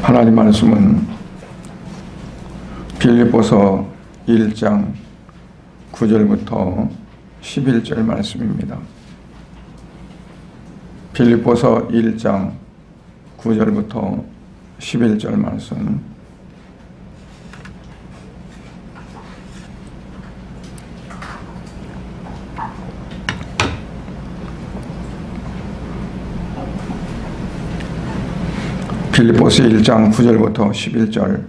하나님 말씀은 빌립보서 1장 9절부터 11절 말씀입니다. 빌립보서 1장 9절부터 11절 말씀. 빌립보서 1장 9절부터 11절.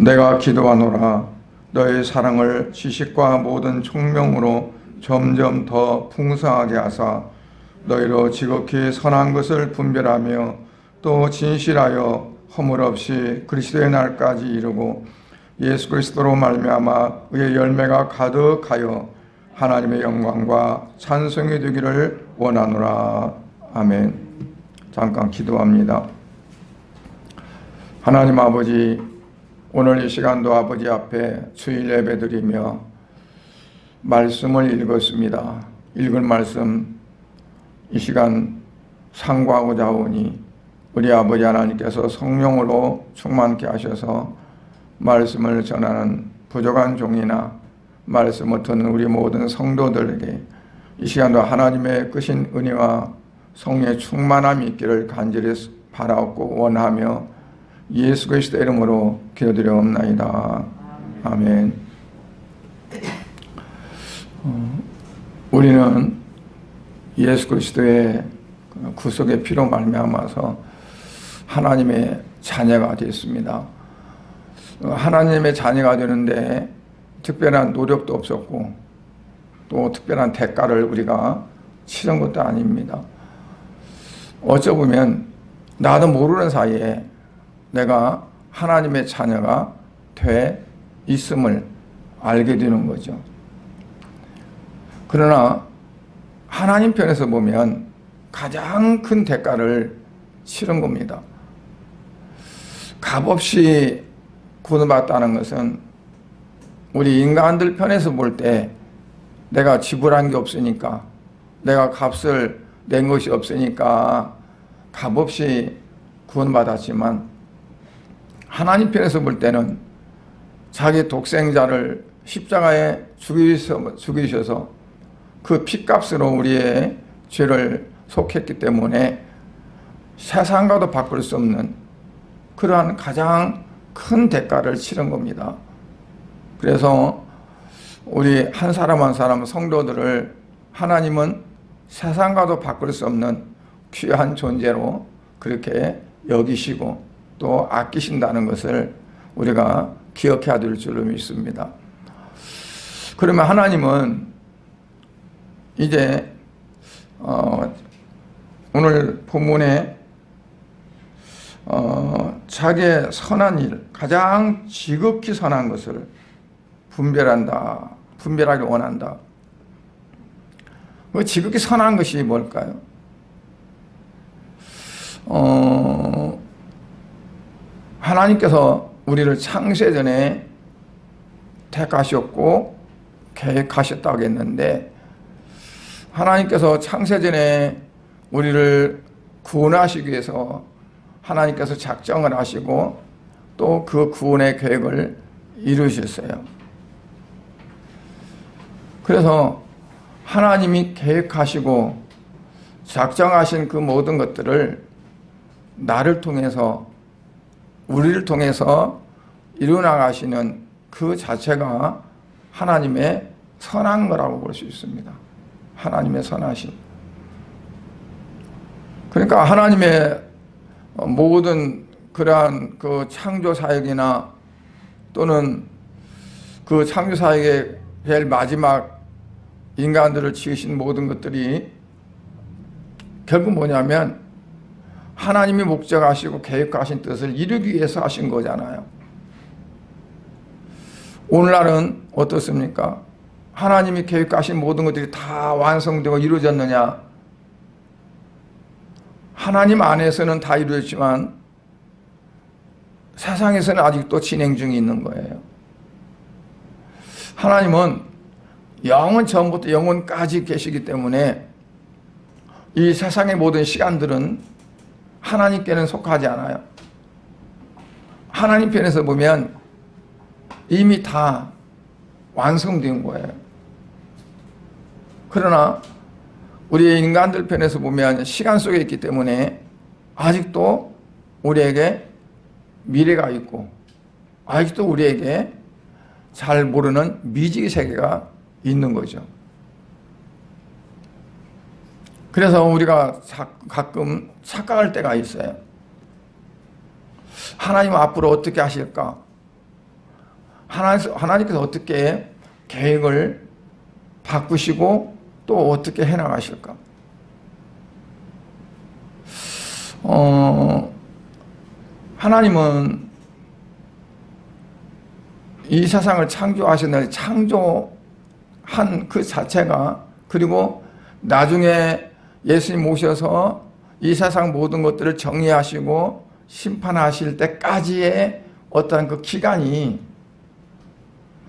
내가 기도하노라 너의 사랑을 지식과 모든 총명으로 점점 더 풍성하게 하사 너희로 지극히 선한 것을 분별하며 또 진실하여 허물 없이 그리스도의 날까지 이루고 예수 그리스도로 말미암아 의의 열매가 가득하여 하나님의 영광과 찬송이 되기를 원하노라. 아멘. 잠깐 기도합니다. 하나님 아버지, 오늘 이 시간도 아버지 앞에 주일 예배 드리며 말씀을 읽었습니다. 읽은 말씀 이 시간 상고하고자 하오니 우리 아버지 하나님께서 성령으로 충만케 하셔서 말씀을 전하는 부족한 종이나 말씀을 듣는 우리 모든 성도들에게 이 시간도 하나님의 크신 은혜와 성령의 충만함이 있기를 간절히 바라옵고 원하며 예수 그리스도 이름으로 기도드리옵나이다. 아멘. 우리는 예수 그리스도의 구속의 피로 말미암아서 하나님의 자녀가 되었습니다. 하나님의 자녀가 되는데 특별한 노력도 없었고 또 특별한 대가를 우리가 치른 것도 아닙니다. 어쩌보면 나도 모르는 사이에 내가 하나님의 자녀가 돼 있음을 알게 되는 거죠. 그러나 하나님 편에서 보면 가장 큰 대가를 치른 겁니다. 값없이 구원받았다는 것은 우리 인간들 편에서 볼 때 내가 지불한 게 없으니까, 내가 값을 낸 것이 없으니까 값없이 구원받았지만 하나님 편에서 볼 때는 자기 독생자를 십자가에 죽이셔서 그 피값으로 우리의 죄를 속했기 때문에 세상과도 바꿀 수 없는 그러한 가장 큰 대가를 치른 겁니다. 그래서 우리 한 사람 한 사람 성도들을 하나님은 세상과도 바꿀 수 없는 귀한 존재로 그렇게 여기시고 또 아끼신다는 것을 우리가 기억해야 될 줄로 믿습니다. 그러면 하나님은 이제 오늘 본문에 자기의 선한 일, 가장 지극히 선한 것을 분별하기 원한다. 그 지극히 선한 것이 뭘까요? 하나님께서 우리를 창세 전에 택하셨고 계획하셨다고 했는데 하나님께서 창세 전에 우리를 구원하시기 위해서 하나님께서 작정을 하시고 또 그 구원의 계획을 이루셨어요. 그래서 하나님이 계획하시고 작정하신 그 모든 것들을 나를 통해서 우리를 통해서 이루어나가시는 그 자체가 하나님의 선한 거라고 볼 수 있습니다. 하나님의 선하심. 그러니까 하나님의 모든 그러한 그 창조 사역이나 또는 그 창조 사역의 제일 마지막 인간들을 지으신 모든 것들이 결국 뭐냐면 하나님이 목적하시고 계획하신 뜻을 이루기 위해서 하신 거잖아요. 오늘날은 어떻습니까? 하나님이 계획하신 모든 것들이 다 완성되고 이루어졌느냐? 하나님 안에서는 다 이루어졌지만 세상에서는 아직도 진행 중에 있는 거예요. 하나님은 영원 전부터 영원까지 계시기 때문에 이 세상의 모든 시간들은 하나님께는 속하지 않아요. 하나님 편에서 보면 이미 다 완성된 거예요. 그러나 우리 인간들 편에서 보면 시간 속에 있기 때문에 아직도 우리에게 미래가 있고 아직도 우리에게 잘 모르는 미지의 세계가 있는 거죠. 그래서 우리가 가끔 착각할 때가 있어요. 하나님 앞으로 어떻게 하실까? 하나님께서 어떻게 계획을 바꾸시고 또 어떻게 해나가실까? 하나님은 이 세상을 창조하셨는데 창조한 그 자체가, 그리고 나중에 예수님 오셔서 이 세상 모든 것들을 정리하시고 심판하실 때까지의 어떤 그 기간이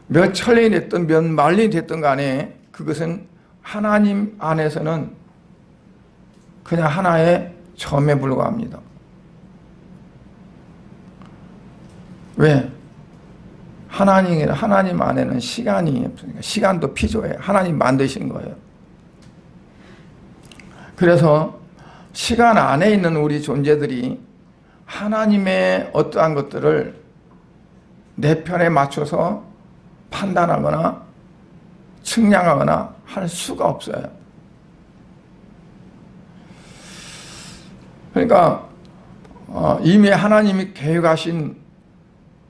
몇 천년이 됐든 몇 만년이 됐든 간에 그것은 하나님 안에서는 그냥 하나의 점에 불과합니다. 왜? 하나님 안에는 시간이 없으니까. 시간도 필요해요. 하나님 만드신 거예요. 그래서 시간 안에 있는 우리 존재들이 하나님의 어떠한 것들을 내 편에 맞춰서 판단하거나 측량하거나 할 수가 없어요. 그러니까 이미 하나님이 계획하신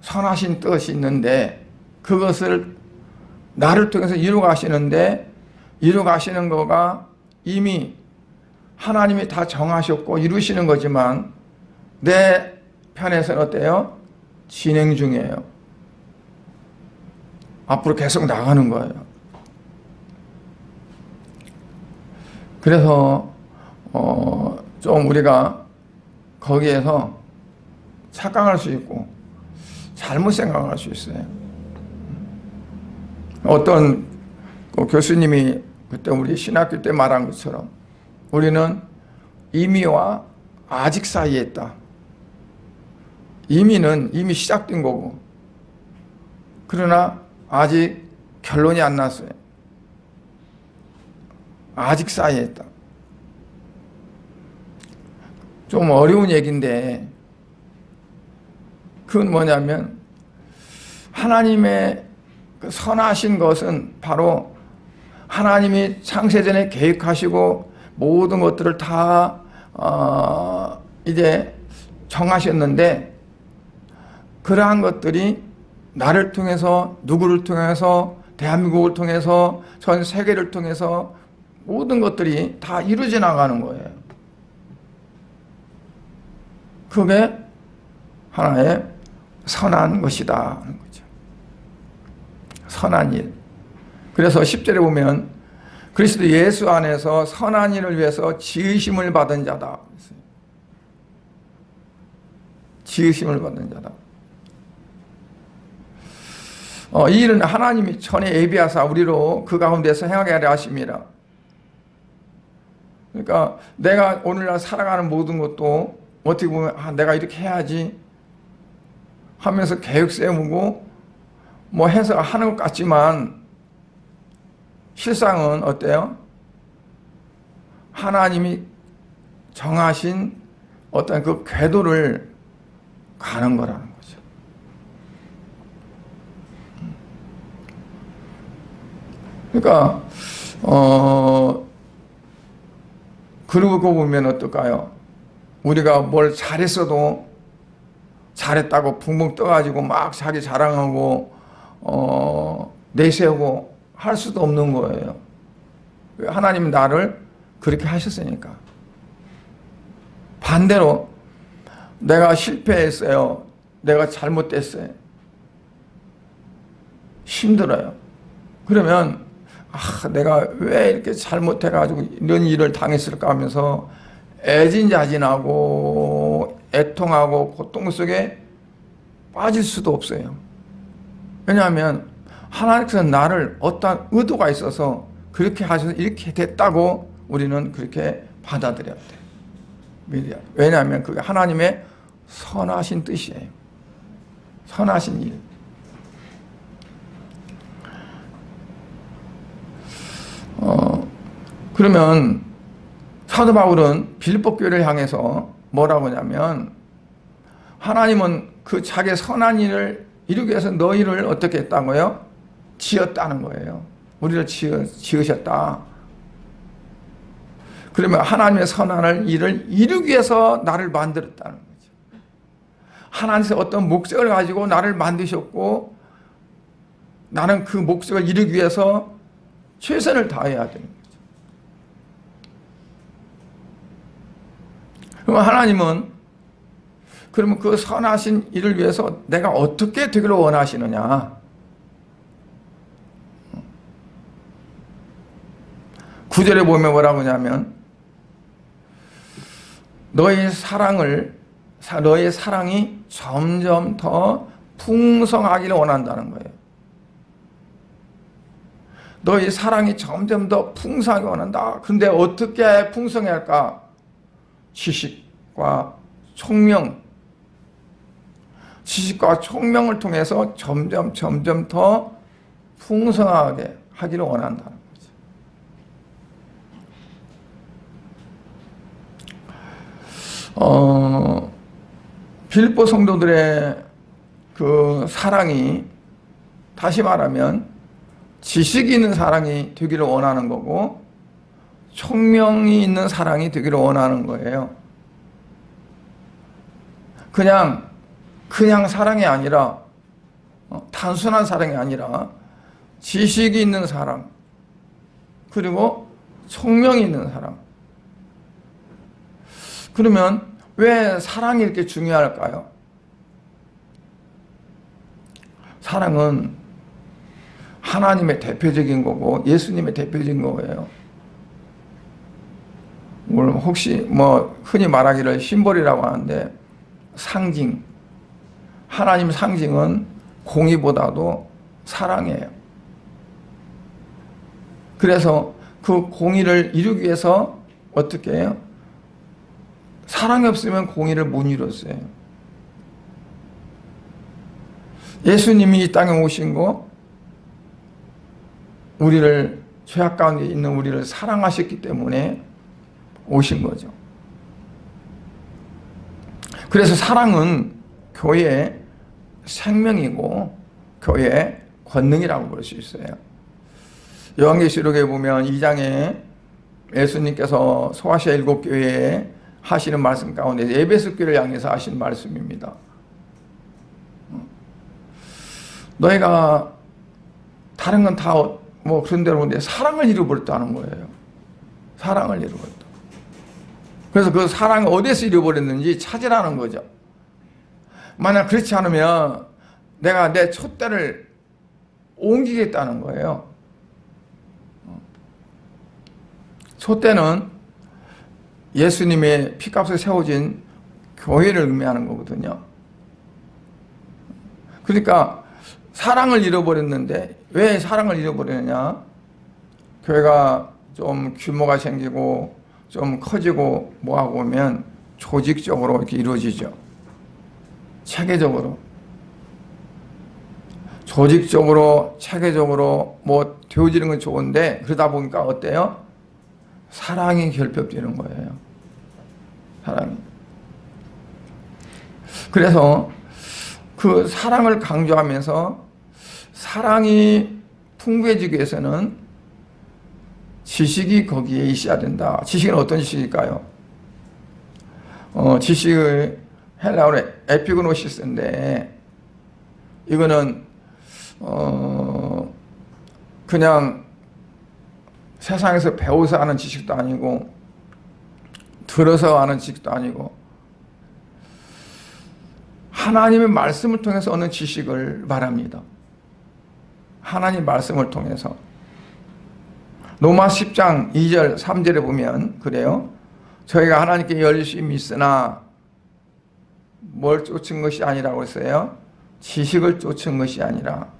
선하신 뜻이 있는데 그것을 나를 통해서 이루어가시는데, 이루어가시는 거가 이미 하나님이 다 정하셨고 이루시는 거지만 내 편에서는 어때요? 진행 중이에요. 앞으로 계속 나가는 거예요. 그래서 좀 우리가 거기에서 착각할 수 있고 잘못 생각할 수 있어요. 어떤 교수님이 그때 우리 신학교 때 말한 것처럼 우리는 이미와 아직 사이에 있다. 이미는 이미 시작된 거고, 그러나 아직 결론이 안 났어요. 아직 사이에 있다. 좀 어려운 얘기인데 그건 뭐냐면 하나님의 그 선하신 것은 바로 하나님이 창세전에 계획하시고 모든 것들을 다 이제 정하셨는데, 그러한 것들이 나를 통해서, 누구를 통해서, 대한민국을 통해서, 전 세계를 통해서 모든 것들이 다 이루어져 나가는 거예요. 그게 하나의 선한 것이다 하는 거죠. 선한 일. 그래서 10절에 보면 그리스도 예수 안에서 선한 일을 위해서 지으심을 받은 자다. 지으심을 받은 자다. 이 일은 하나님이 전에 예비하사 우리로 그 가운데서 행하게 하려 하십니다. 그러니까 내가 오늘날 살아가는 모든 것도 어떻게 보면 내가 이렇게 해야지 하면서 계획 세우고 뭐 해서 하는 것 같지만 실상은 어때요? 하나님이 정하신 어떤 그 궤도를 가는 거라는 거죠. 그러니까 그러고 보면 어떨까요? 우리가 뭘 잘했어도 잘했다고 붕붕 떠가지고 막 자기 자랑하고 내세우고 할 수도 없는 거예요. 하나님은 나를 그렇게 하셨으니까. 반대로 내가 실패했어요. 내가 잘못됐어요. 힘들어요. 그러면 내가 왜 이렇게 잘못해가지고 이런 일을 당했을까 하면서 애진자진하고 애통하고 고통 속에 빠질 수도 없어요. 왜냐하면 하나님께서 나를 어떠한 의도가 있어서 그렇게 하셔서 이렇게 됐다고 우리는 그렇게 받아들여야 돼요. 왜냐하면 그게 하나님의 선하신 뜻이에요. 선하신 일. 그러면 사도 바울은 빌립보 교회를 향해서 뭐라고 하냐면, 하나님은 그 자기의 선한 일을 이루기 위해서 너희를 어떻게 했다고요? 지었다는 거예요. 우리를 지으셨다. 그러면 하나님의 선한 일을 이루기 위해서 나를 만들었다는 거죠. 하나님께서 어떤 목적을 가지고 나를 만드셨고, 나는 그 목적을 이루기 위해서 최선을 다해야 되는 거죠. 그럼 하나님은 그러면 그 선하신 일을 위해서 내가 어떻게 되기를 원하시느냐? 9절에 보면 뭐라고 하냐면, 너의 사랑이 점점 더 풍성하기를 원한다는 거예요. 너의 사랑이 점점 더 풍성하게 원한다. 그런데 어떻게 풍성해야 할까? 지식과 총명을 통해서 점점 더 풍성하게 하기를 원한다는 거죠. 빌립보 성도들의 그 사랑이, 다시 말하면 지식이 있는 사랑이 되기를 원하는 거고, 총명이 있는 사랑이 되기를 원하는 거예요. 그냥 사랑이 아니라, 단순한 사랑이 아니라 지식이 있는 사랑, 그리고 총명이 있는 사랑. 그러면 왜 사랑이 이렇게 중요할까요? 사랑은 하나님의 대표적인 거고 예수님의 대표적인 거예요. 물론 혹시 흔히 말하기를 심볼이라고 하는데, 상징, 하나님 상징은 공의보다도 사랑이에요. 그래서 그 공의를 이루기 위해서 어떻게 해요? 사랑이 없으면 공의를 못 이뤘어요. 예수님이 이 땅에 오신 거, 우리를, 죄악 가운데 있는 우리를 사랑하셨기 때문에 오신 거죠. 그래서 사랑은 교회의 생명이고 교회의 권능이라고 볼 수 있어요. 요한계시록에 보면 2장에 예수님께서 소아시아 7교회에 하시는 말씀 가운데 에베소 교회를 향해서 하신 말씀입니다. 너희가 다른 건 다 그런 대로 보는데 사랑을 잃어버렸다는 거예요. 사랑을 잃어버렸다. 그래서 그 사랑을 어디서 잃어버렸는지 찾으라는 거죠. 만약 그렇지 않으면 내가 내 촛대를 옮기겠다는 거예요. 촛대는 예수님의 피값에 세워진 교회를 의미하는 거거든요. 그러니까 사랑을 잃어버렸는데, 왜 사랑을 잃어버렸느냐? 교회가 좀 규모가 생기고 좀 커지고 뭐하고 오면 조직적으로 이렇게 이루어지죠. 체계적으로. 조직적으로, 체계적으로 되어지는 건 좋은데, 그러다 보니까 어때요? 사랑이 결핍되는 거예요. 사랑이. 그래서 그 사랑을 강조하면서, 사랑이 풍부해지기 위해서는 지식이 거기에 있어야 된다. 지식은 어떤 지식일까요? 지식의 헬라어로 에피그노시스인데, 이거는 그냥 세상에서 배워서 아는 지식도 아니고 들어서 아는 지식도 아니고 하나님의 말씀을 통해서 얻는 지식을 말합니다. 하나님 말씀을 통해서. 로마 10장 2절 3절에 보면 그래요. 저희가 하나님께 열심히 믿으나 뭘 쫓은 것이 아니라고 했어요. 지식을 쫓은 것이 아니라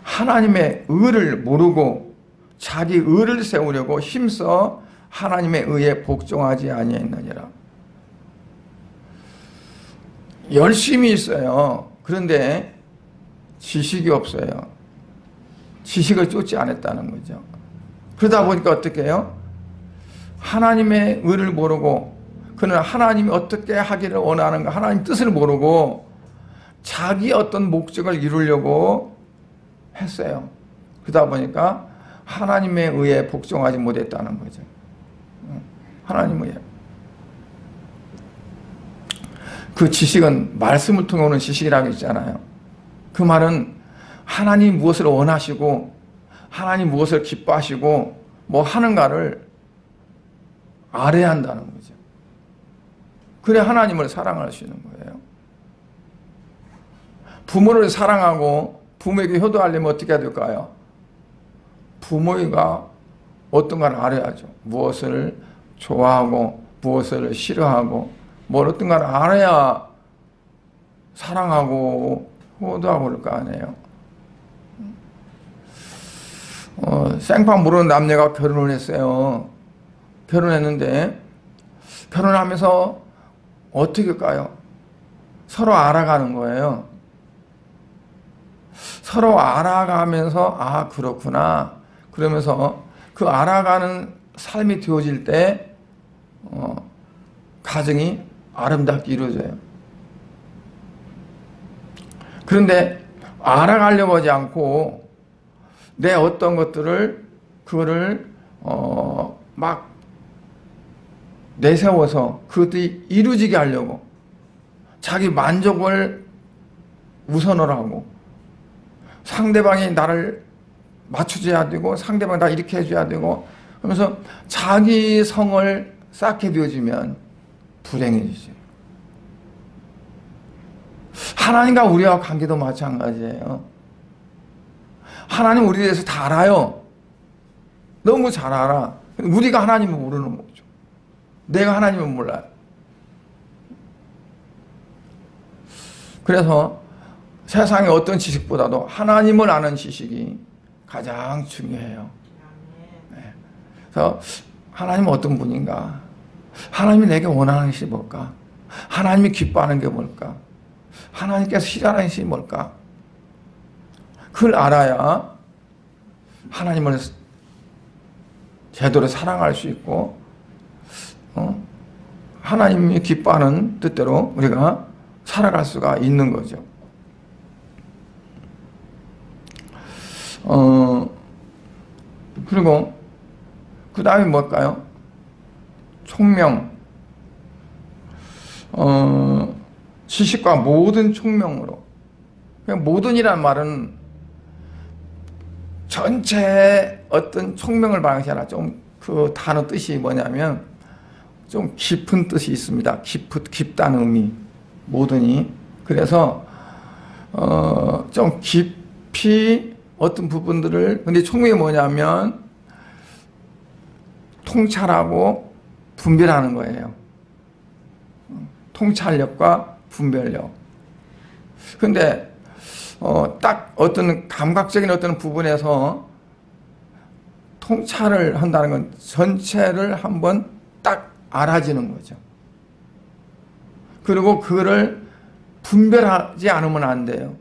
하나님의 의를 모르고 자기 의를 세우려고 힘써 하나님의 의에 복종하지 아니했느니라. 열심히 있어요. 그런데 지식이 없어요. 지식을 쫓지 않았다는 거죠. 그러다 보니까 어떻게 해요? 하나님의 의를 모르고, 그는 하나님이 어떻게 하기를 원하는가, 하나님 뜻을 모르고 자기 어떤 목적을 이루려고 했어요. 그러다 보니까 하나님의 의에 복종하지 못했다는 거죠. 하나님의 의에. 그 지식은 말씀을 통해 오는 지식이라고 있잖아요. 그 말은 하나님 무엇을 원하시고 하나님 무엇을 기뻐하시고 뭐 하는가를 알아야 한다는 거죠. 그래 하나님을 사랑할 수 있는 거예요. 부모를 사랑하고 부모에게 효도하려면 어떻게 해야 될까요? 부모가 어떤 걸 알아야죠. 무엇을 좋아하고 무엇을 싫어하고 뭘 어떤 걸 알아야 사랑하고 효도하고 그럴 거 아니에요. 생판 모르는 남녀가 결혼을 했어요. 결혼했는데 결혼하면서 어떻게 할까요? 서로 알아가는 거예요. 서로 알아가면서 아 그렇구나 그러면서 그 알아가는 삶이 되어질 때 가정이 아름답게 이루어져요. 그런데 알아가려고 하지 않고 내 어떤 것들을 그거를 막 내세워서 그것들이 이루어지게 하려고 자기 만족을 우선으로 하고 상대방이 나를 맞춰줘야 되고 상대방이 나 이렇게 해줘야 되고 그러면서 자기 성을 쌓게 되어지면 불행해지죠. 하나님과 우리와 관계도 마찬가지예요. 하나님 우리에 대해서 다 알아요. 너무 잘 알아. 우리가 하나님을 모르는 거죠. 내가 하나님을 몰라요. 그래서 세상의 어떤 지식보다도 하나님을 아는 지식이 가장 중요해요. 네. 그래서 하나님은 어떤 분인가? 하나님이 내게 원하는 것이 뭘까? 하나님이 기뻐하는 게 뭘까? 하나님께서 싫어하는 것이 뭘까? 그걸 알아야 하나님을 제대로 사랑할 수 있고 하나님이 기뻐하는 뜻대로 우리가 살아갈 수가 있는 거죠. 그리고 그 다음에 뭘까요? 총명. 지식과 모든 총명으로. 모든이란 말은 전체 어떤 총명을 말하는 게 아니라 좀 그 단어 뜻이 뭐냐면 좀 깊은 뜻이 있습니다. 깊다는 의미. 모든이. 그래서 좀 깊이 어떤 부분들을 근데 총명이 뭐냐면 통찰하고 분별하는 거예요. 통찰력과 분별력. 근데 딱 어떤 감각적인 어떤 부분에서 통찰을 한다는 건 전체를 한번 딱 알아지는 거죠. 그리고 그거를 분별하지 않으면 안 돼요.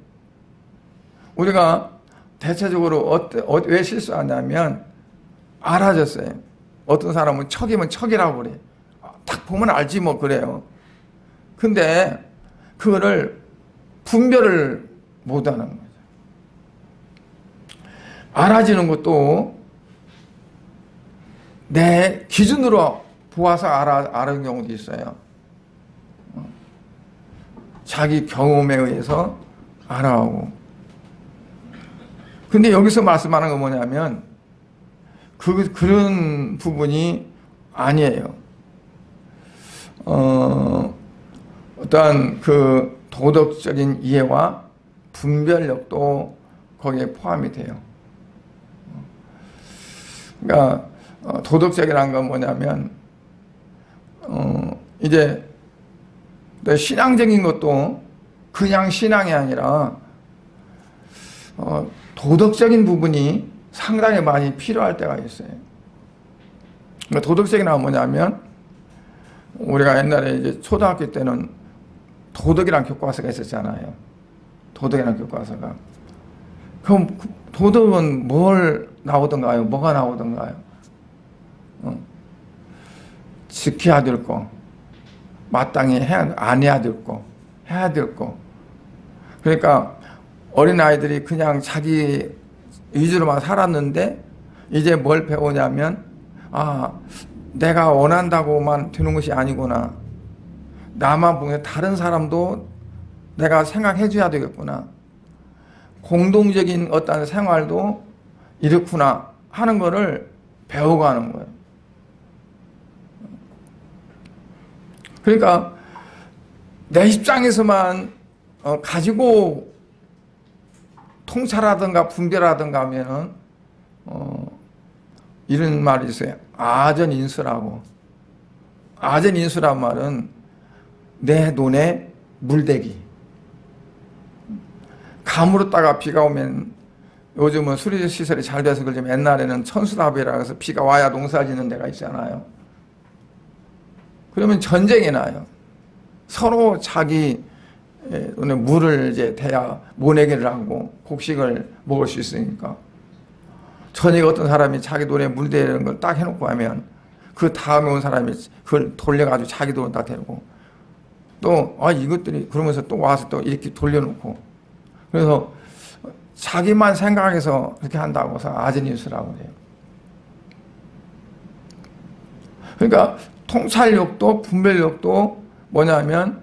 우리가 대체적으로 왜 실수하냐면 알아졌어요. 어떤 사람은 척이면 척이라고 그래. 딱 보면 알지 뭐 그래요. 근데 그거를 분별을 못하는 거죠. 알아지는 것도 내 기준으로 보아서 알아는 경우도 있어요. 자기 경험에 의해서 알아오고. 근데 여기서 말씀하는 건 뭐냐면 그런 부분이 아니에요. 어떠한 그 도덕적인 이해와 분별력도 거기에 포함이 돼요. 그러니까 도덕적이라는 건 뭐냐면 이제 신앙적인 것도 그냥 신앙이 아니라 도덕적인 부분이 상당히 많이 필요할 때가 있어요. 그러니까 도덕적인 건 뭐냐면 우리가 옛날에 이제 초등학교 때는 도덕이란 교과서가 있었잖아요. 도덕이란 교과서가. 그럼 도덕은 뭘 나오던가요? 뭐가 나오던가요? 지켜야 될 거, 마땅히 안 해야 될 거, 해야 될 거. 그러니까 어린아이들이 그냥 자기 위주로만 살았는데 이제 뭘 배우냐면 내가 원한다고만 되는 것이 아니구나. 나만 보면 다른 사람도 내가 생각해 줘야 되겠구나. 공동적인 어떤 생활도 이렇구나 하는 거를 배워가는 거예요. 그러니까 내 입장에서만 가지고 통찰하든가 분별하든가 하면은 이런 말이 있어요. 아전인수라고. 아전인수란 말은 내 눈에 물대기. 가물었다가 비가 오면 요즘은 수리시설이 잘 돼서 그러지만 옛날에는 천수답이라 해서 비가 와야 농사 짓는 데가 있잖아요. 그러면 전쟁이 나요. 서로 자기 눈에 물을 이제 대야 모내기를 하고 곡식을 먹을 수 있으니까. 저녁에 어떤 사람이 자기 돈에 물 대는 걸 딱 해놓고 하면 그 다음에 온 사람이 그걸 돌려가지고 자기 돈 다 대고 또 이것들이 그러면서 또 와서 또 이렇게 돌려놓고 그래서 자기만 생각해서 그렇게 한다고 해서 아전인수라고 해요. 그러니까 통찰력도 분별력도 뭐냐면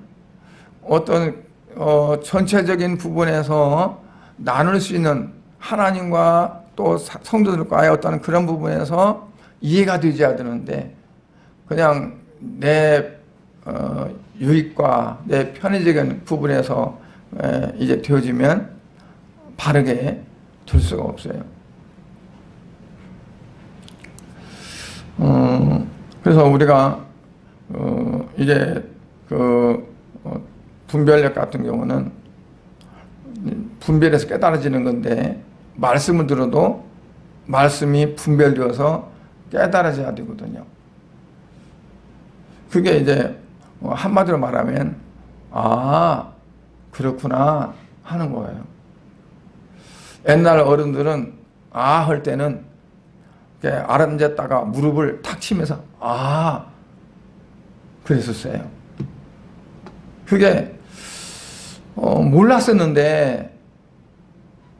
어떤 전체적인 부분에서 나눌 수 있는 하나님과 또 성도들과의 어떤 그런 부분에서 이해가 되져야 되는데 그냥 내 유익과 내 편의적인 부분에서 이제 되어지면 바르게 될 수가 없어요. 그래서 우리가 이제 분별력 같은 경우는 분별해서 깨달아지는 건데 말씀을 들어도 말씀이 분별되어서 깨달아져야 되거든요. 그게 이제 한마디로 말하면 그렇구나 하는 거예요. 옛날 어른들은 할 때는 알아앉았다가 무릎을 탁 치면서 그랬었어요. 그게 몰랐었는데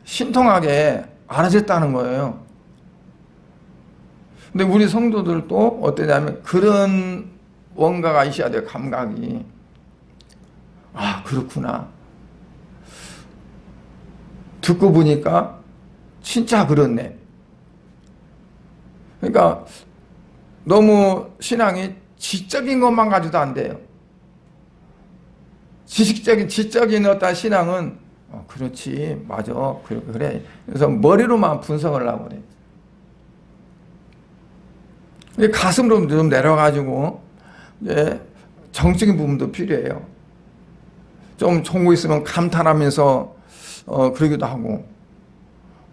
신통하게 알아졌다는 거예요. 근데 우리 성도들도 어떠냐면 그런 뭔가가 있어야 돼요. 감각이. 그렇구나. 듣고 보니까 진짜 그렇네. 그러니까 너무 신앙이 지적인 것만 가지도 안 돼요. 지적인 어떤 신앙은 그렇지, 맞아, 그래. 그래서 머리로만 분석을 하고 그래. 가슴으로 좀 내려가지고 이제 정적인 부분도 필요해요. 좀 좋은 거 있으면 감탄하면서 그러기도 하고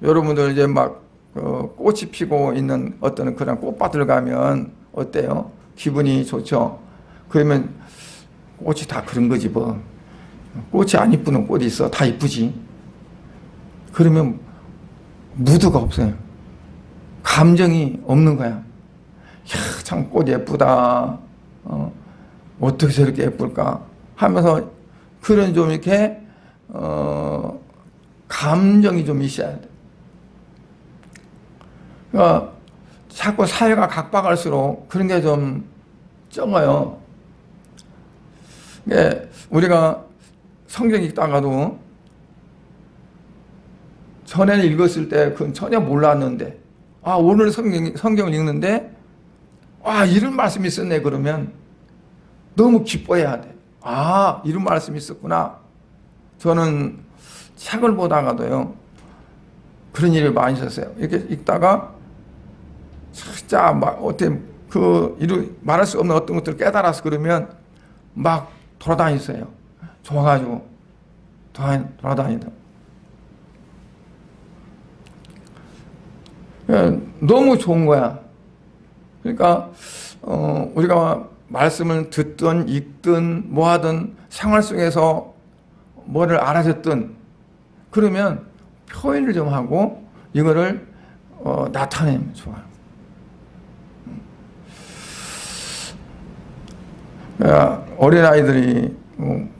여러분들 이제 막 꽃이 피고 있는 어떤 그런 꽃밭을 가면 어때요? 기분이 좋죠? 그러면 꽃이 다 그런 거지 뭐. 꽃이 안 이쁘는 꽃이 있어. 다 이쁘지. 그러면 무드가 없어요. 감정이 없는 거야. 참 꽃 예쁘다. 어떻게 저렇게 예쁠까 하면서 그런 좀 이렇게 감정이 좀 있어야 돼. 그러니까 자꾸 사회가 각박할수록 그런 게 좀 적어요. 우리가 성경 읽다가도 전에는 읽었을 때 그건 전혀 몰랐는데 오늘 성경을 읽는데 이런 말씀이 있었네 그러면 너무 기뻐해야 돼. 이런 말씀이 있었구나. 저는 책을 보다가도요 그런 일이 많이 있었어요. 이렇게 읽다가 진짜 막 어떻게 말할 수 없는 어떤 것들을 깨달아서 그러면 막 돌아다녔어요. 좋아가지고 돌아다니다. 너무 좋은 거야. 그러니까 우리가 말씀을 듣든 읽든 뭐하든 생활 속에서 뭐를 알아듣든 그러면 표현을 좀 하고 이거를 나타내면 좋아요. 어린아이들이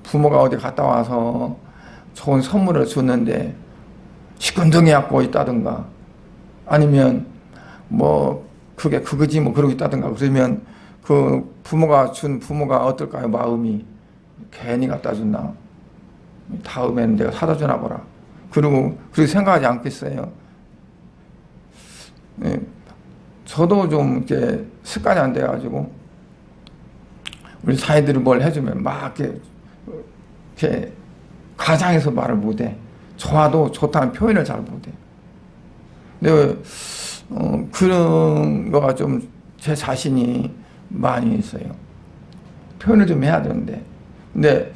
부모가 어디 갔다 와서 좋은 선물을 줬는데 시큰둥해갖고 있다든가 아니면 뭐 그게 그거지 뭐 그러고 있다든가 그러면 그 부모가 어떨까요? 마음이 괜히 갖다 줬나? 다음에는 내가 사다 주나 보라. 그리고 그렇게 생각하지 않겠어요? 네. 저도 좀 이렇게 습관이 안 돼가지고 우리 사이들이 뭘 해주면 막 이렇게 가장해서 말을 못해. 좋아도 좋다는 표현을 잘 못해. 근데 그런 거가 좀 제 자신이 많이 있어요. 표현을 좀 해야 되는데. 근데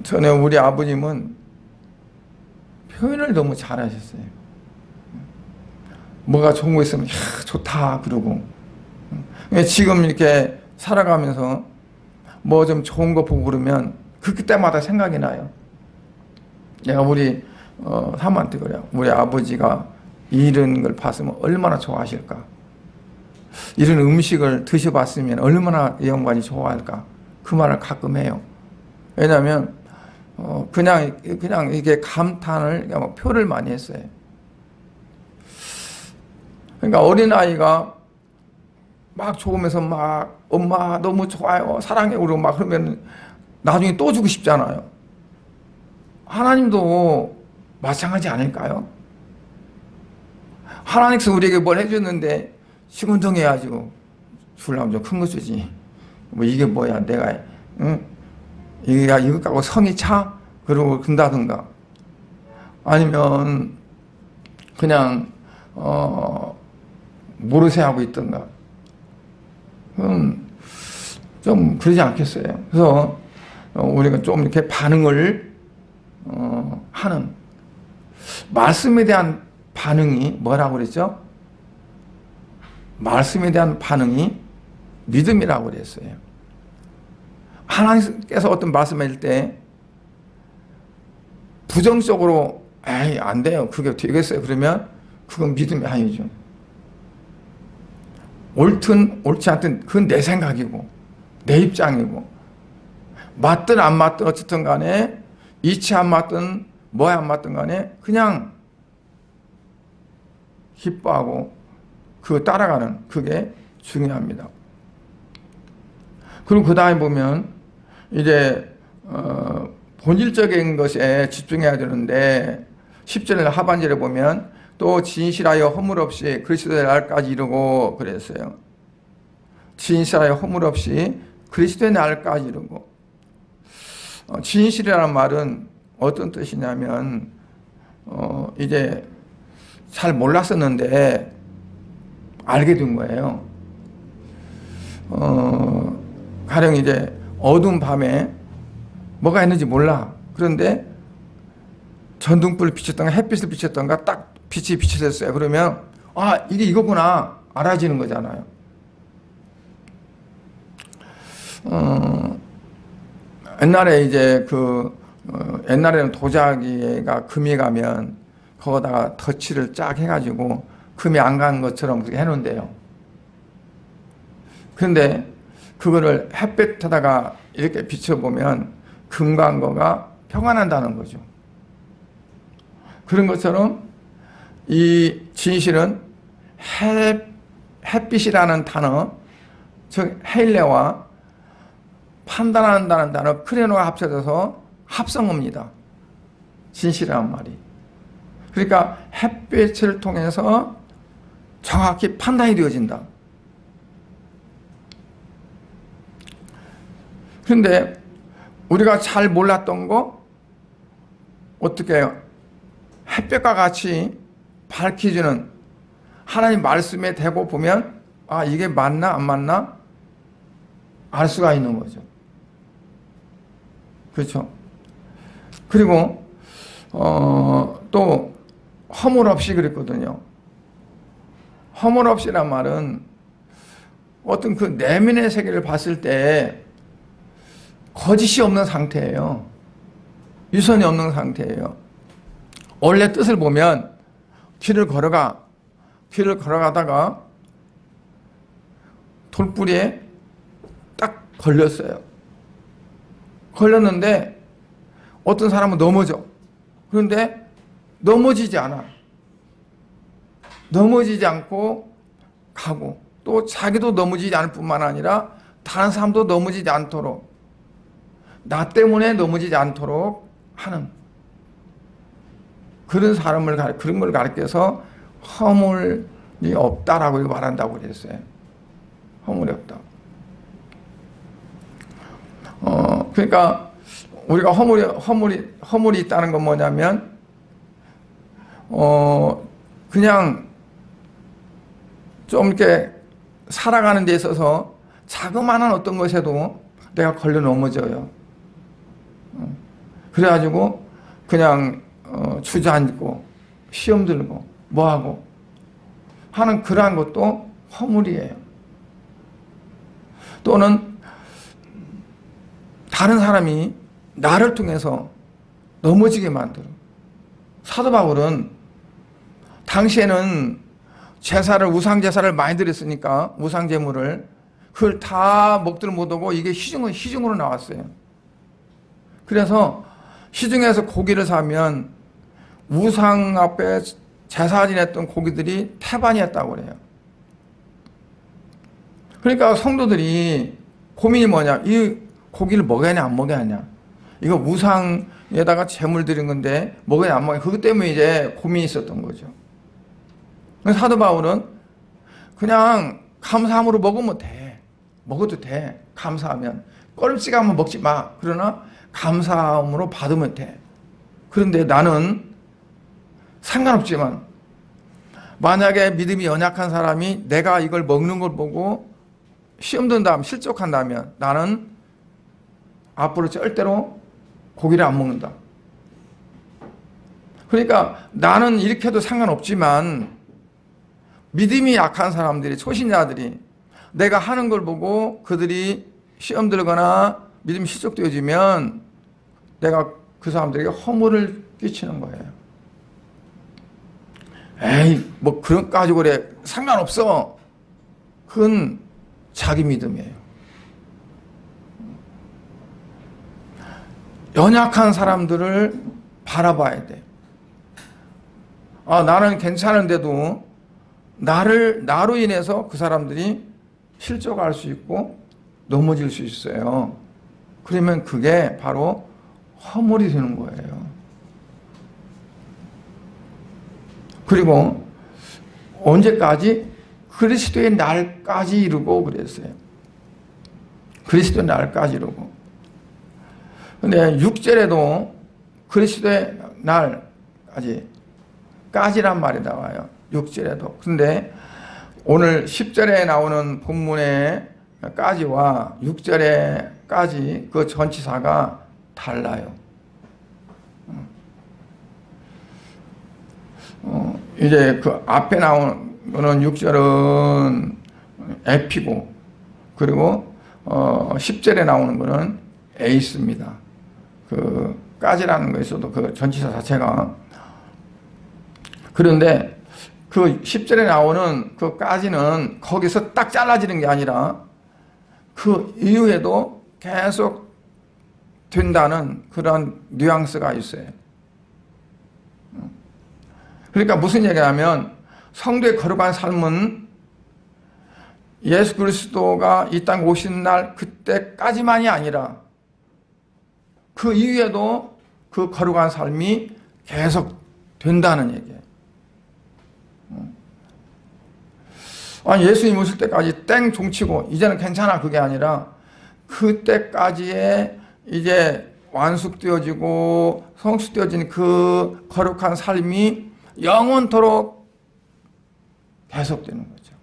전에 우리 아버님은 표현을 너무 잘하셨어요. 뭐가 좋은 거 있으면 좋다 그러고. 지금 이렇게 살아가면서 뭐 좀 좋은 거 보고 그러면 그때마다 생각이 나요. 내가 우리 사모한테 그래요. 우리 아버지가 이런 걸 봤으면 얼마나 좋아하실까. 이런 음식을 드셔봤으면 얼마나 이 양반이 좋아할까. 그 말을 가끔 해요. 왜냐하면 그냥 이게 감탄을 표를 많이 했어요. 그러니까 어린아이가 막 좋으면서 막 엄마 너무 좋아요 사랑해 그러고 막 그러면 나중에 또 주고 싶잖아요. 하나님도 마찬가지 아닐까요? 하나님께서 우리에게 뭘 해줬는데 시큰둥해가지고 주려면 좀 큰 거 주지. 뭐 이게 뭐야 내가 이거 갖고 성이 차? 그러고 근다든가 아니면 그냥 모르쇠 하고 있던가 좀 그러지 않겠어요. 그래서 우리가 좀 이렇게 반응을 하는 말씀에 대한 반응이 뭐라고 그랬죠? 말씀에 대한 반응이 믿음이라고 그랬어요. 하나님께서 어떤 말씀을 할 때 부정적으로 에이 안 돼요 그게 되겠어요 그러면 그건 믿음이 아니죠. 옳든 옳지 않든 그건 내 생각이고 내 입장이고 맞든 안 맞든 어쨌든 간에 이치 안 맞든 뭐에 안 맞든 간에 그냥 기뻐하고 그 따라가는 그게 중요합니다. 그리고 그 다음에 보면 이제 본질적인 것에 집중해야 되는데 10절 하반절에 보면 또 진실하여 허물 없이 그리스도의 날까지 이루고 그랬어요. 진실하여 허물 없이 그리스도의 날까지 이루고 진실이라는 말은 어떤 뜻이냐면 이제 잘 몰랐었는데 알게 된 거예요. 가령 이제 어두운 밤에 뭐가 있는지 몰라. 그런데 전등불을 비쳤던가 햇빛을 비쳤던가 딱 빛이 비춰졌어요. 그러면 아 이게 이거구나 알아지는 거잖아요. 옛날에 이제 옛날에는 도자기가 금이 가면 거기다가 덧칠을 쫙 해가지고 금이 안 간 것처럼 그렇게 해놓은대요. 그런데 그거를 햇볕에다가 이렇게 비춰보면 금 간 거가 평안한다는 거죠. 그런 것처럼 이 진실은 햇빛이라는 단어, 즉 헬레와 판단한다는 단어 크레노가 합쳐져서 합성어입니다. 진실이라는 말이. 그러니까 햇빛을 통해서 정확히 판단이 되어진다. 그런데 우리가 잘 몰랐던 거 어떻게 햇볕과 같이 밝혀주는 하나님 말씀에 대고 보면 아 이게 맞나 안 맞나 알 수가 있는 거죠. 그렇죠. 그리고 또 허물 없이 그랬거든요. 허물 없이란 말은 어떤 그 내면의 세계를 봤을 때 거짓이 없는 상태예요. 유선이 없는 상태예요. 원래 뜻을 보면 길을 걸어가다가 돌뿌리에 딱 걸렸어요. 걸렸는데 어떤 사람은 넘어져. 그런데 넘어지지 않아. 넘어지지 않고 가고, 또 자기도 넘어지지 않을 뿐만 아니라 다른 사람도 넘어지지 않도록, 나 때문에 넘어지지 않도록 하는 그런 사람을, 그런 걸 가르쳐서 허물이 없다라고 말한다고 그랬어요. 허물이 없다. 그러니까 우리가 허물이 있다는 건 뭐냐면, 그냥 좀 이렇게 살아가는 데 있어서 자그마한 어떤 것에도 내가 걸려 넘어져요. 그래가지고 그냥 주저앉고 시험 들고 뭐하고 하는 그러한 것도 허물이에요. 또는 다른 사람이 나를 통해서 넘어지게 만들어. 사도 바울은 당시에는 우상제사를 많이 드렸으니까, 우상제물을, 그걸 다 먹지를 못하고 이게 시중으로 나왔어요. 그래서 시중에서 고기를 사면 우상 앞에 제사 지냈던 고기들이 태반이었다고 그래요. 그러니까 성도들이 고민이 뭐냐, 이 고기를 먹어야 하냐 안 먹어야 하냐, 이거 우상에다가 제물 드린 건데 먹어야 안 먹어야, 그것 때문에 이제 고민이 있었던 거죠. 사도 바울은 그냥 감사함으로 먹으면 돼, 먹어도 돼, 감사하면. 껄찍하면 먹지 마. 그러나 감사함으로 받으면 돼. 그런데 나는 상관없지만, 만약에 믿음이 연약한 사람이 내가 이걸 먹는 걸 보고 시험 든다면, 실족한다면 나는 앞으로 절대로 고기를 안 먹는다. 그러니까 나는 이렇게 해도 상관없지만, 믿음이 약한 사람들이, 초신자들이 내가 하는 걸 보고 그들이 시험 들거나 믿음이 실족되어지면 내가 그 사람들에게 허물을 끼치는 거예요. 에이, 뭐 그런 가지고 그래, 상관없어. 그건 자기 믿음이에요. 연약한 사람들을 바라봐야 돼. 나는 괜찮은데도 나로 인해서 그 사람들이 실족할 수 있고 넘어질 수 있어요. 그러면 그게 바로 허물이 되는 거예요. 그리고 언제까지? 그리스도의 날까지 이루고 그랬어요. 그리스도의 날까지 이루고. 근데 6절에도 그리스도의 날까지란 말이 나와요. 6절에도. 근데 오늘 10절에 나오는 본문의 까지와 6절의 까지, 그 전치사가 달라요. 이제 그 앞에 나오는 6절은 에피고, 그리고 10절에 나오는 거는 에이스입니다. 그 까지라는 것에서도 그 전치사 자체가. 그런데 그 10절에 나오는 그 까지는 거기서 딱 잘라지는 게 아니라 그 이후에도 계속 된다는 그런 뉘앙스가 있어요. 그러니까 무슨 얘기냐면, 성도의 거룩한 삶은 예수 그리스도가 이 땅에 오신 날 그때까지만이 아니라 그 이후에도 그 거룩한 삶이 계속 된다는 얘기예요. 예수님 오실 때까지 땡 종치고 이제는 괜찮아, 그게 아니라 그때까지의 이제 완숙되어지고 성숙되어진 그 거룩한 삶이 영원토록 계속되는 거죠.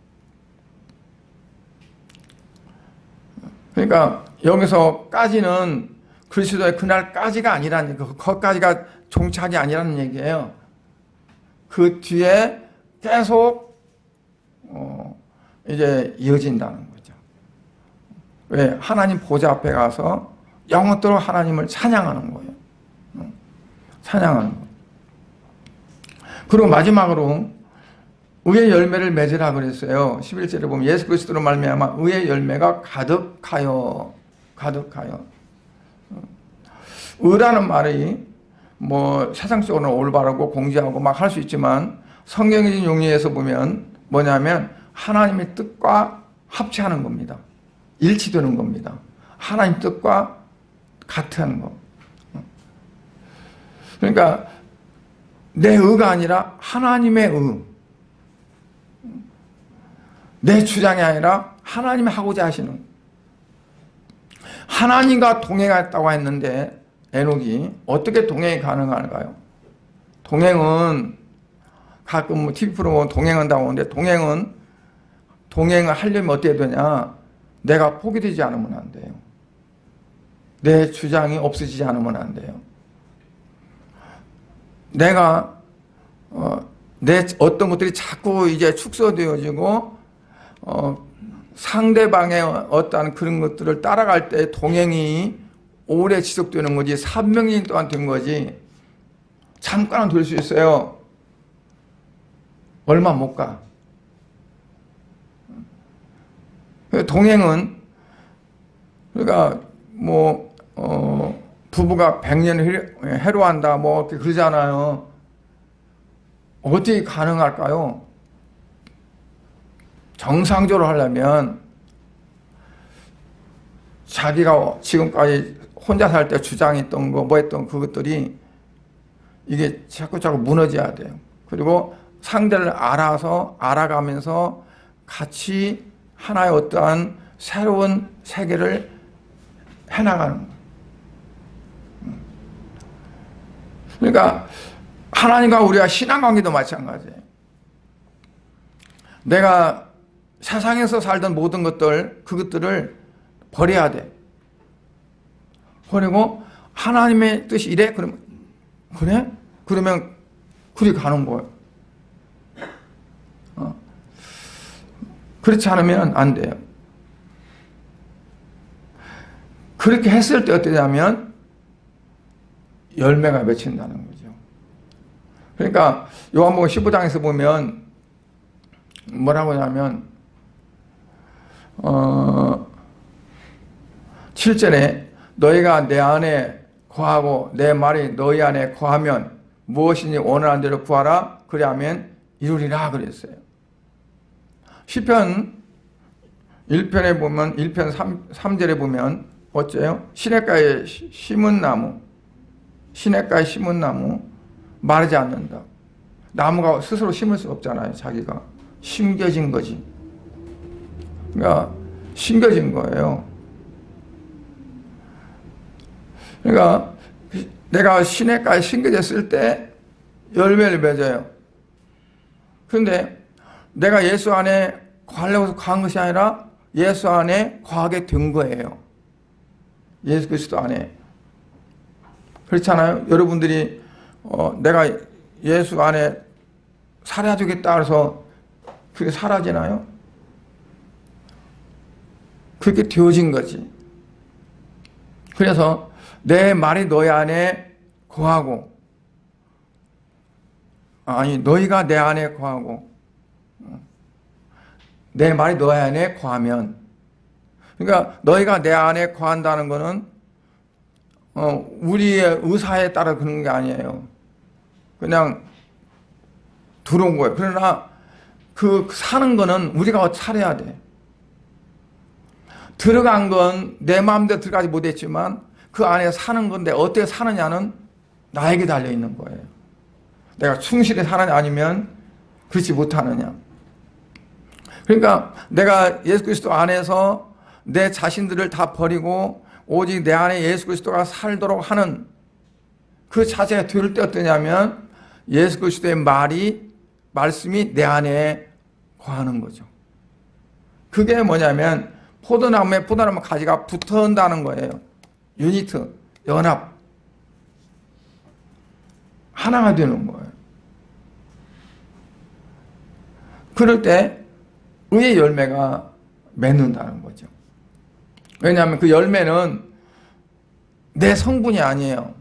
그러니까 여기서까지는 그리스도의 그날까지가 아니라는 얘기예요. 거기까지가 종착이 아니라는 얘기예요. 그 뒤에 계속 이제 이어진다는 거죠. 왜? 하나님 보좌 앞에 가서 영원토록 하나님을 찬양하는 거예요. 찬양하는 거. 그리고 마지막으로 의의 열매를 맺으라 그랬어요. 11절에 보면 예수 그리스도로 말미암아 의의 열매가 가득하여. 의라는 말이 뭐 세상적으로는 올바르고 공지하고 막 할 수 있지만 성경적인 용어에서 보면 뭐냐면 하나님의 뜻과 합치하는 겁니다. 일치되는 겁니다. 하나님 뜻과 같은 거. 그러니까 내 의가 아니라 하나님의 의. 내 주장이 아니라 하나님이 하고자 하시는. 하나님과 동행했다고 했는데 에녹이 어떻게 동행이 가능할까요? 동행은 가끔 뭐 TV 프로그램 동행한다고 하는데 동행을 하려면 어떻게 되냐? 내가 포기되지 않으면 안 돼요. 내 주장이 없어지지 않으면 안 돼요. 내가 내 어떤 것들이 자꾸 이제 축소되어지고 상대방의 어떠한 그런 것들을 따라갈 때 동행이 오래 지속되는 거지 300년 동안 된 거지 잠깐은 될 수 있어요. 얼마 못 가. 동행은 그러니까 뭐 부부가 100년 해로한다 뭐 그러잖아요. 어떻게 가능할까요? 정상적으로 하려면 자기가 지금까지 혼자 살 때 주장했던 거 뭐 했던 그것들이 이게 자꾸 무너져야 돼요. 그리고 상대를 알아가면서 같이 하나의 어떠한 새로운 세계를 해나가는 거예요. 그러니까 하나님과 우리가 신앙관계도 마찬가지예요. 내가 세상에서 살던 모든 그것들을 버려야 돼. 버리고 하나님의 뜻이 이래? 그러면 그래? 그러면 그리 가는 거예요. 그렇지 않으면 안 돼요. 그렇게 했을 때 어떠냐면 열매가 맺힌다는 거죠. 그러니까 요한복음 15장에서 보면 뭐라고 하냐면 7절에 너희가 내 안에 거하고 내 말이 너희 안에 거하면 무엇이니 원하는 대로 구하라 그리하면 이루리라 그랬어요. 시편 1편에 보면 1편 3절에 보면 어째요? 시냇가에 심은 나무 마르지 않는다. 나무가 스스로 심을 수 없잖아요. 자기가 심겨진 거지. 그러니까 심겨진 거예요. 그러니까 내가 시냇가에 심겨졌을 때 열매를 맺어요. 그런데 내가 예수 안에 거하려고 거한 것이 아니라 예수 안에 거하게 된 거예요. 예수 그리스도 안에. 그렇잖아요. 여러분들이 내가 예수 안에 살아주겠다 해서 그게 사라지나요? 그렇게 되어진 거지. 그래서 내 말이 너희 안에 거하고 너희가 내 안에 거하고 내 말이 너희 안에 거하면 그러니까 너희가 내 안에 거한다는 것은 우리의 의사에 따라 그런 게 아니에요. 그냥 들어온 거예요. 그러나 그 사는 거는 우리가 살아야 돼. 들어간 건 내 마음대로 들어가지 못했지만 그 안에 사는 건데 어떻게 사느냐는 나에게 달려있는 거예요. 내가 충실히 사느냐 아니면 그렇지 못하느냐. 그러니까 내가 예수 그리스도 안에서 내 자신들을 다 버리고 오직 내 안에 예수 그리스도가 살도록 하는 그 자세가 될 때 어떠냐면 예수 그리스도의 말씀이 내 안에 거하는 거죠. 그게 뭐냐면 포도나무 가지가 붙어온다는 거예요. 유니트, 연합. 하나가 되는 거예요. 그럴 때 의의 열매가 맺는다는 거죠. 왜냐하면 그 열매는 내 성분이 아니에요.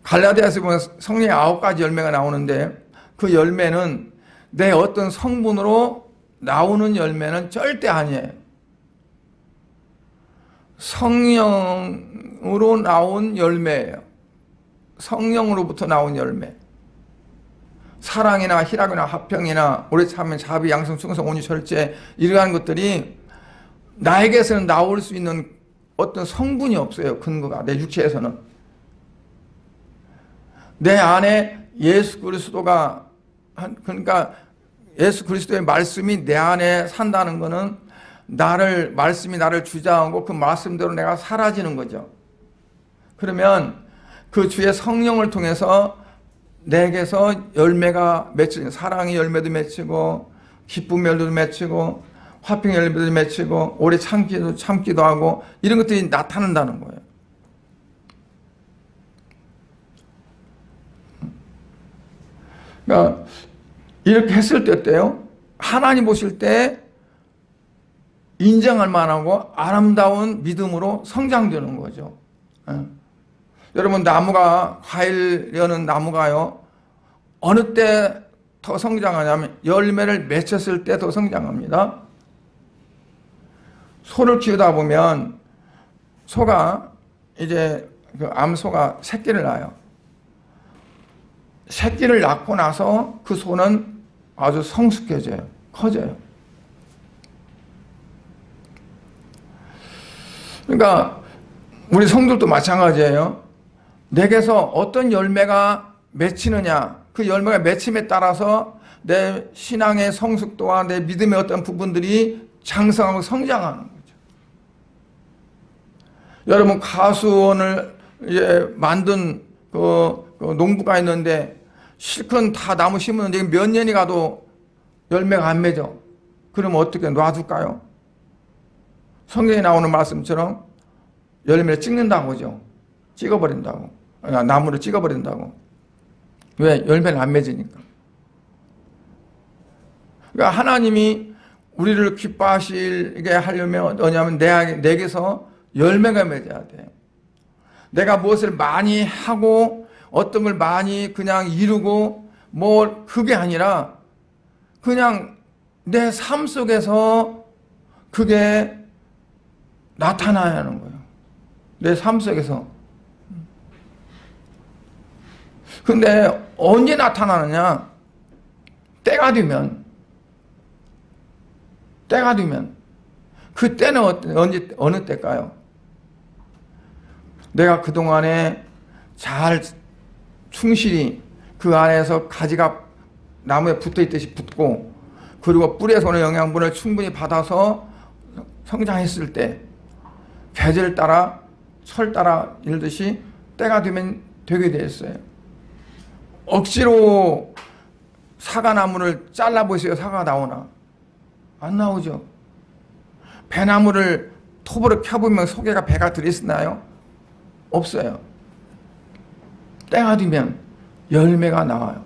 갈라디아서 보면 성령의 9가지 열매가 나오는데 그 열매는 내 어떤 성분으로 나오는 열매는 절대 아니에요. 성령으로 나온 열매예요. 성령으로부터 나온 열매. 사랑이나 희락이나 화평이나 오래 참음, 자비, 양성, 충성, 온유, 절제 이러한 것들이 나에게서는 나올 수 있는 어떤 성분이 없어요. 근거가 내 육체에서는. 내 안에 예수 그리스도가 그러니까 예수 그리스도의 말씀이 내 안에 산다는 것은 말씀이 나를 주장하고 그 말씀대로 내가 사라지는 거죠. 그러면 그 주의 성령을 통해서 내게서 열매가 맺히고 사랑의 열매도 맺히고 기쁨의 열매도 맺히고 화평의 열매도 맺히고 오래 참기도 하고 이런 것들이 나타난다는 거예요. 그러니까 이렇게 했을 때 어때요? 하나님 보실 때 인정할 만하고 아름다운 믿음으로 성장되는 거죠. 여러분 나무가 과일 여는 나무가요 어느 때 더 성장하냐면 열매를 맺혔을 때 더 성장합니다. 소를 키우다 보면 소가 이제 그 암소가 새끼를 낳아요. 새끼를 낳고 나서 그 소는 아주 성숙해져요. 커져요. 그러니까 우리 성도도 마찬가지예요. 내게서 어떤 열매가 맺히느냐, 그 열매가 맺힘에 따라서 내 신앙의 성숙도와 내 믿음의 어떤 부분들이 장성하고 성장하는 거죠. 여러분 가수원을 이제 만든 그 농부가 있는데 실컷 다 나무 심었는데 몇 년이 가도 열매가 안 맺어. 그러면 어떻게 놔둘까요? 성경에 나오는 말씀처럼 열매를 찍는다고 하죠. 찍어버린다고. 나무를 찍어버린다고. 왜? 열매는 안 맺으니까. 그러니까 하나님이 우리를 기뻐하시게 하려면 뭐냐면 내게서 열매가 맺어야 돼요. 내가 무엇을 많이 하고 어떤 걸 많이 그냥 이루고 뭐 그게 아니라 그냥 내 삶 속에서 그게 나타나야 하는 거예요. 내 삶 속에서. 근데 언제 나타나느냐? 때가 되면. 그 때는 어느 때일까요? 내가 그동안에 잘 충실히 그 안에서 가지가 나무에 붙어있듯이 붙고 그리고 뿌리에서 오는 영양분을 충분히 받아서 성장했을 때 계절 따라 철 따라 이러듯이 때가 되면 되게 됐어요. 억지로 사과나무를 잘라보세요. 사과가 나오나? 안 나오죠. 배나무를 톱으로 켜보면 속에가 배가 들어있나요? 없어요. 때가 되면 열매가 나와요.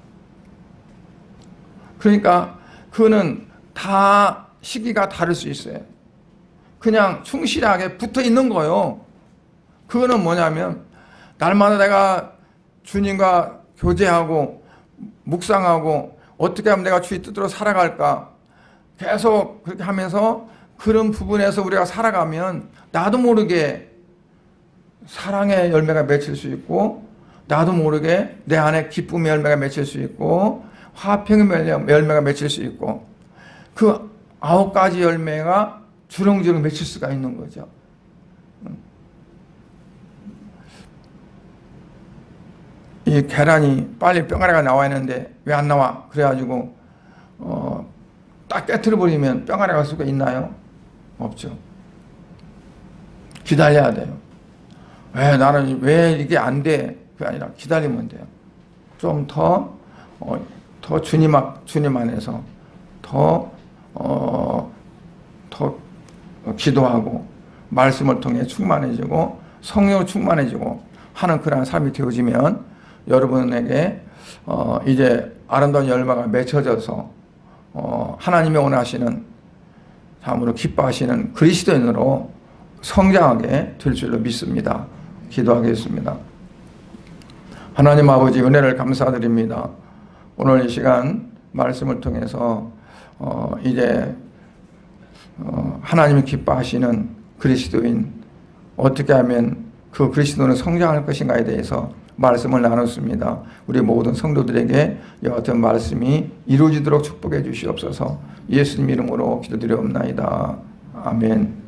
그러니까 그거는 다 시기가 다를 수 있어요. 그냥 충실하게 붙어 있는 거예요. 그거는 뭐냐면 날마다 내가 주님과 교제하고 묵상하고 어떻게 하면 내가 주의 뜻대로 살아갈까 계속 그렇게 하면서 그런 부분에서 우리가 살아가면 나도 모르게 사랑의 열매가 맺힐 수 있고 나도 모르게 내 안에 기쁨의 열매가 맺힐 수 있고 화평의 열매가 맺힐 수 있고 그 9가지 열매가 주렁주렁 맺힐 수가 있는 거죠. 이 계란이 빨리 뿅아리가 나와야 하는데 왜 안 나와? 그래가지고 딱 깨트려버리면 뿅아리가 수가 있나요? 없죠. 기다려야 돼요. 나는 왜 이게 안 돼? 그게 아니라 기다리면 돼요. 좀 더 주님 안에서 더 기도하고 말씀을 통해 충만해지고 성령으로 충만해지고 하는 그러한 삶이 되어지면 여러분에게 이제 아름다운 열매가 맺혀져서 하나님이 원하시는 참으로 기뻐하시는 그리스도인으로 성장하게 될 줄로 믿습니다. 기도하겠습니다. 하나님 아버지, 은혜를 감사드립니다. 오늘 이 시간 말씀을 통해서 이제 하나님이 기뻐하시는 그리스도인, 어떻게 하면 그 그리스도는 성장할 것인가에 대해서 말씀을 나눴습니다. 우리 모든 성도들에게 이와 같은 말씀이 이루어지도록 축복해 주시옵소서. 예수님 이름으로 기도드리옵나이다. 아멘.